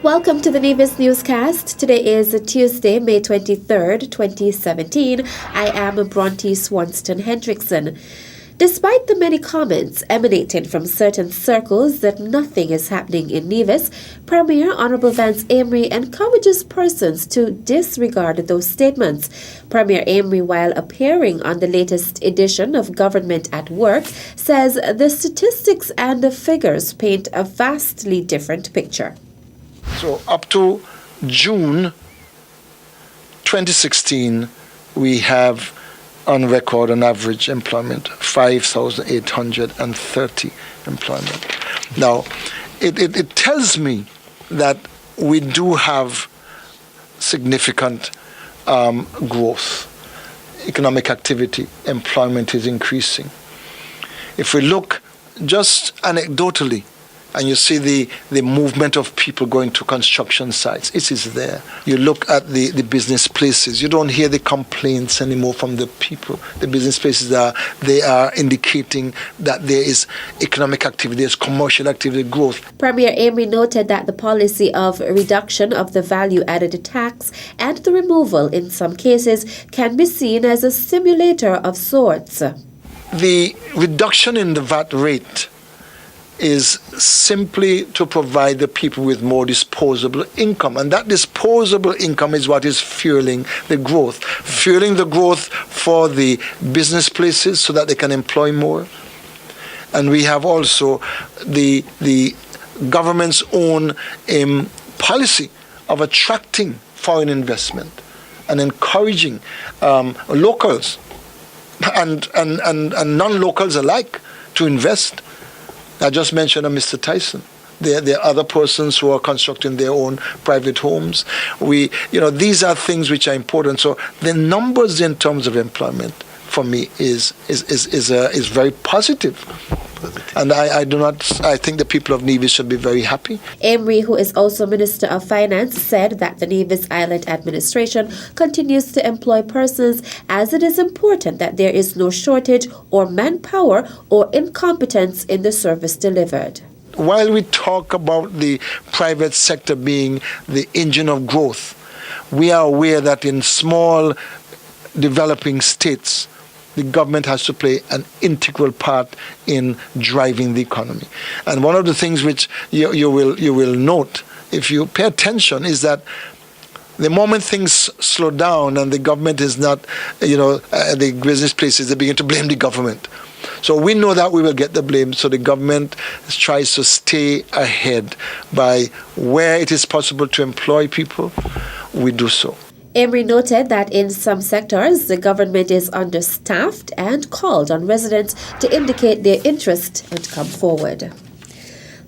Welcome to the Nevis Newscast. Today is Tuesday, May 23rd, 2017. I am Bronte Swanston Hendrickson. Despite the many comments emanating from certain circles that nothing is happening in Nevis, Premier Honourable Vance Amory encourages persons to disregard those statements. Premier Amory, while appearing on the latest edition of Government at Work, says the statistics and the figures paint a vastly different picture. So up to June 2016, we have on record on average employment 5,830 employment. Now, it tells me that we do have significant growth, economic activity, employment is increasing. If we look just anecdotally, and you see the movement of people going to construction sites, it is there. You look at the business places, you don't hear the complaints anymore from the people. The business places are indicating that there is economic activity, there's commercial activity, growth. Premier Amory noted that the policy of reduction of the value-added tax and the removal in some cases can be seen as a simulator of sorts. The reduction in the VAT rate is simply to provide the people with more disposable income. And that disposable income is what is fueling the growth for the business places so that they can employ more. And we have also the government's own policy of attracting foreign investment and encouraging locals and non-locals alike to invest. I just mentioned Mr. Tyson. There are other persons who are constructing their own private homes. These are things which are important. So the numbers in terms of employment for me is very positive. And I think the people of Nevis should be very happy. Amory, who is also Minister of Finance, said that the Nevis Island administration continues to employ persons as it is important that there is no shortage or manpower or incompetence in the service delivered. While we talk about the private sector being the engine of growth, we are aware that in small developing states, the government has to play an integral part in driving the economy. And one of the things which you will note, if you pay attention, is that the moment things slow down and the government is not, the business places, they begin to blame the government. So we know that we will get the blame, so the government tries to stay ahead by where it is possible to employ people, we do so. Amory noted that in some sectors, the government is understaffed and called on residents to indicate their interest and come forward.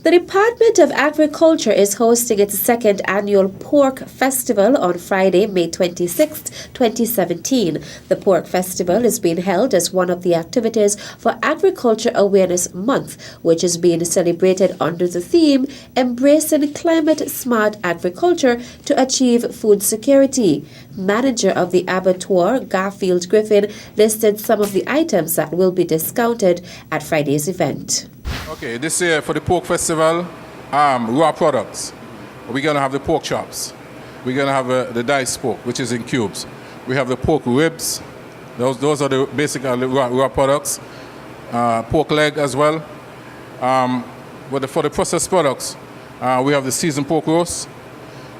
The Department of Agriculture is hosting its second annual Pork Festival on Friday, May 26, 2017. The Pork Festival is being held as one of the activities for Agriculture Awareness Month, which is being celebrated under the theme Embracing Climate-Smart Agriculture to Achieve Food Security. Manager of the abattoir, Garfield Griffin, listed some of the items that will be discounted at Friday's event. Okay, this year for the pork festival, raw products. We're going to have the pork chops. We're going to have the diced pork, which is in cubes. We have the pork ribs. Those are the basic raw products. Pork leg as well. For the processed products, we have the seasoned pork roast.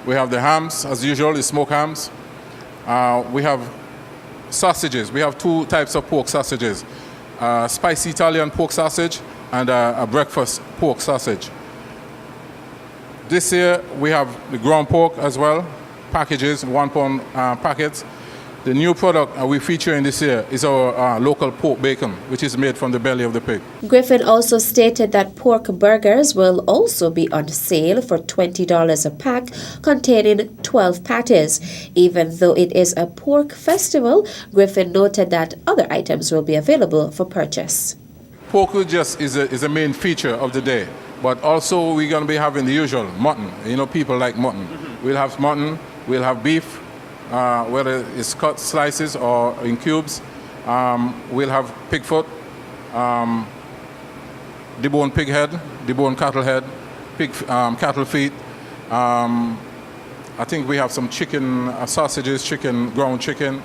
We have the hams, as usual, the smoked hams. We have sausages. We have two types of pork sausages. Spicy Italian pork sausage and a breakfast pork sausage. This year we have the ground pork as well, packages, 1 pound packets. The new product we featuring this year is our local pork bacon, which is made from the belly of the pig. Griffin also stated that pork burgers will also be on sale for $20 a pack, containing 12 patties. Even though it is a pork festival, Griffin noted that other items will be available for purchase. Pork is a main feature of the day, but also we're going to be having the usual mutton. People like mutton. We'll have mutton, we'll have beef, whether it's cut slices or in cubes. We'll have pig foot, deboned pig head, deboned cattle head, cattle feet, I think we have some chicken, sausages, ground chicken.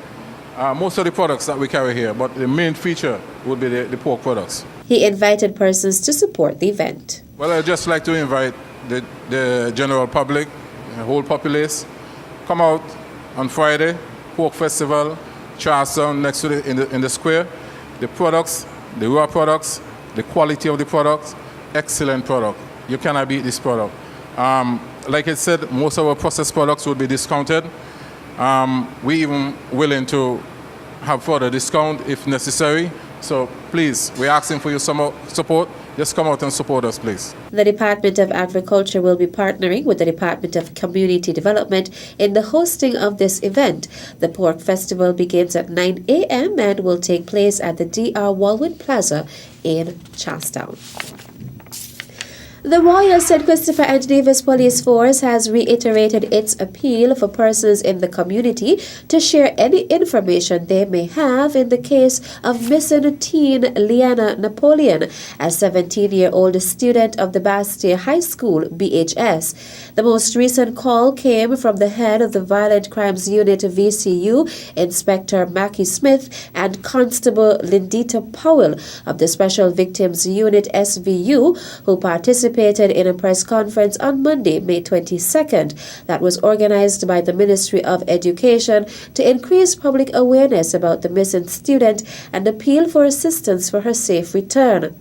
Most of the products that we carry here, but the main feature would be the pork products. He invited persons to support the event. Well, I'd just like to invite the general public, the whole populace, come out on Friday, Pork Festival, Charlestown, next to in the square. The products, the raw products, the quality of the products, excellent product. You cannot beat this product. Like I said, most of our processed products will be discounted. We even willing to have further discount if necessary. So please, we're asking for your support. Just come out and support us, please. The Department of Agriculture will be partnering with the Department of Community Development in the hosting of this event. The Pork Festival begins at 9 a.m. and will take place at the DR Walwood Plaza in Charlestown. The Royal St. Christopher and Nevis Police Force has reiterated its appeal for persons in the community to share any information they may have in the case of missing teen Liana Napoleon, a 17-year-old student of the Bastille High School, BHS. The most recent call came from the head of the Violent Crimes Unit VCU, Inspector Mackie Smith, and Constable Lindita Powell of the Special Victims Unit SVU, who participated in a press conference on Monday, May 22nd, that was organized by the Ministry of Education to increase public awareness about the missing student and appeal for assistance for her safe return.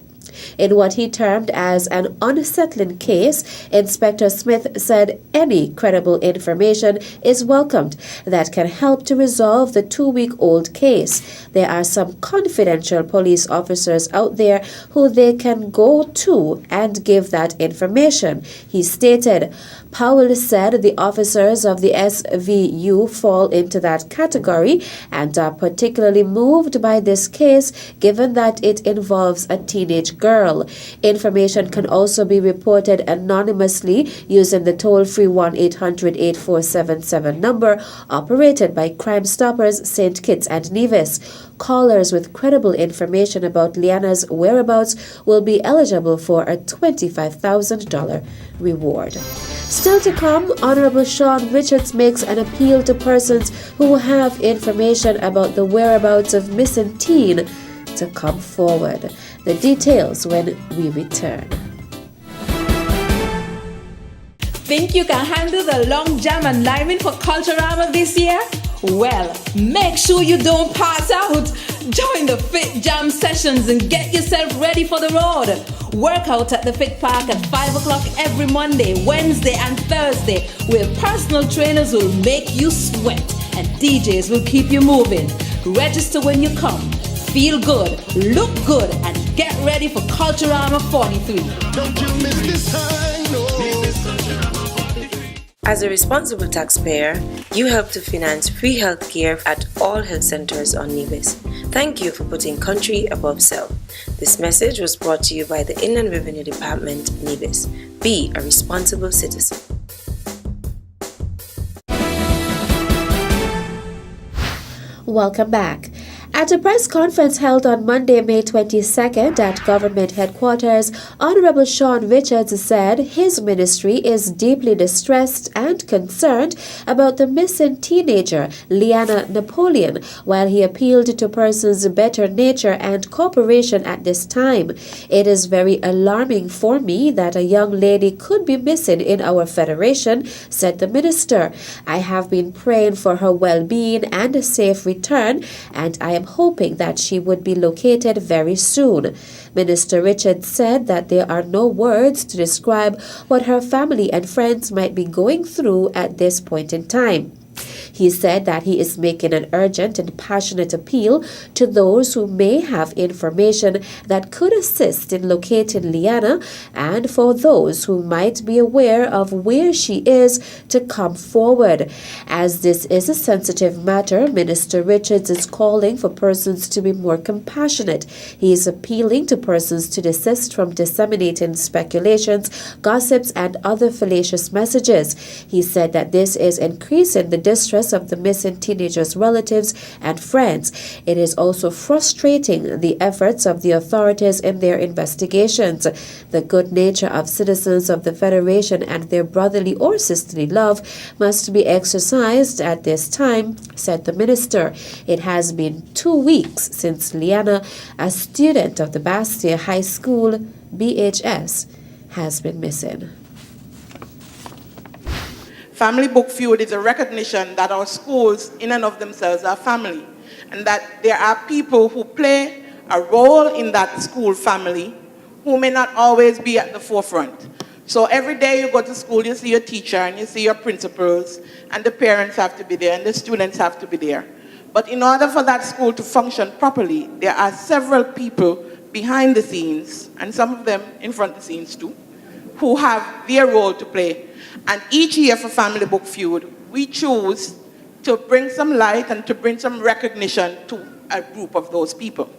In what he termed as an unsettling case, Inspector Smith said any credible information is welcomed that can help to resolve the 2-week-old case. There are some confidential police officers out there who they can go to and give that information, he stated. Powell said the officers of the SVU fall into that category and are particularly moved by this case given that it involves a teenage girl. Information can also be reported anonymously using the toll-free 1-800-8477 number operated by Crime Stoppers St. Kitts and Nevis. Callers with credible information about Liana's whereabouts will be eligible for a $25,000 reward. Still to come, Honorable Sean Richards makes an appeal to persons who have information about the whereabouts of missing teen to come forward. The details when we return. Think you can handle the long jam and liming for Culturama this year? Well, make sure you don't pass out. Join the Fit Jam sessions and get yourself ready for the road. Work out at the Fit Park at 5 o'clock every Monday, Wednesday and Thursday, where personal trainers will make you sweat and DJs will keep you moving. Register when you come. Feel good, look good, and get ready for Culturama 43. Don't you miss this time, no. As a responsible taxpayer, you help to finance free healthcare at all health centers on Nevis. Thank you for putting country above self. This message was brought to you by the Inland Revenue Department, Nevis. Be a responsible citizen. Welcome back. At a press conference held on Monday, May 22nd at government headquarters, Honorable Sean Richards said his ministry is deeply distressed and concerned about the missing teenager, Liana Napoleon, while he appealed to persons' better nature and cooperation at this time. It is very alarming for me that a young lady could be missing in our federation, said the minister. I have been praying for her well-being and a safe return, and I am hoping that she would be located very soon. Minister Richards said that there are no words to describe what her family and friends might be going through at this point in time. He said that he is making an urgent and passionate appeal to those who may have information that could assist in locating Liana, and for those who might be aware of where she is to come forward. As this is a sensitive matter, Minister Richards is calling for persons to be more compassionate. He is appealing to persons to desist from disseminating speculations, gossips, and other fallacious messages. He said that this is increasing the distrust interests of the missing teenagers' relatives and friends. It is also frustrating the efforts of the authorities in their investigations. The good nature of citizens of the Federation and their brotherly or sisterly love must be exercised at this time, said the minister. It has been 2 weeks since Liana, a student of the Bastia High School, BHS, has been missing. Family Book Feud is a recognition that our schools in and of themselves are family, and that there are people who play a role in that school family who may not always be at the forefront. So every day you go to school, you see your teacher and you see your principals, and the parents have to be there and the students have to be there. But in order for that school to function properly, there are several people behind the scenes, and some of them in front of the scenes too, who have their role to play. And each year for Family Book Feud, we choose to bring some light and to bring some recognition to a group of those people.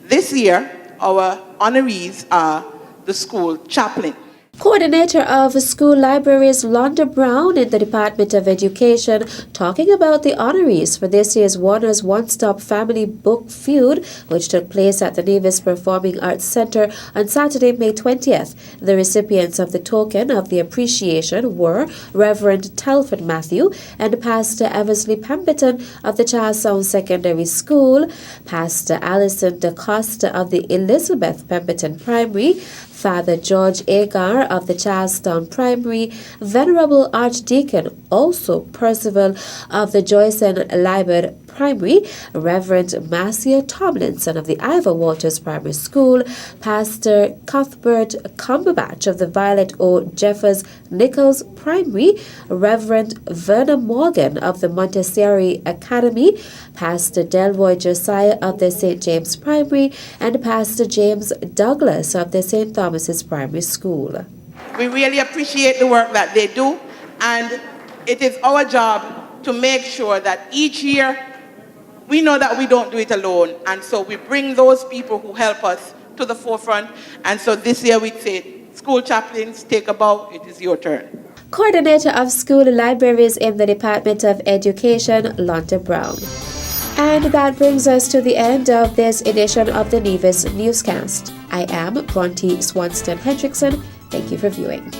This year, our honorees are the school chaplain. Coordinator of School Libraries Londa Brown in the Department of Education talking about the honorees for this year's Warner's One-Stop Family Book Feud, which took place at the Nevis Performing Arts Center on Saturday, May 20th. The recipients of the token of the appreciation were Reverend Telford Matthew and Pastor Eversley Pemberton of the Charlestown Secondary School, Pastor Alison DaCosta of the Elizabeth Pemberton Primary, Father George Agar of the Charlestown Primary, Venerable Archdeacon, also Percival of the Joyce and Liberd Primary, Reverend Marcia Tomlinson of the Ivor Walters Primary School, Pastor Cuthbert Cumberbatch of the Violet O. Jeffers Nichols Primary, Reverend Verna Morgan of the Montessori Academy, Pastor Delroy Josiah of the St. James Primary, and Pastor James Douglas of the St. Thomas's Primary School. We really appreciate the work that they do, and it is our job to make sure that each year we know that we don't do it alone, and so we bring those people who help us to the forefront. And so this year we say, school chaplains, take a bow, it is your turn. Coordinator of School Libraries in the Department of Education, Londa Brown. And that brings us to the end of this edition of the Nevis Newscast. I am Bronte Swanston Hendrickson. Thank you for viewing.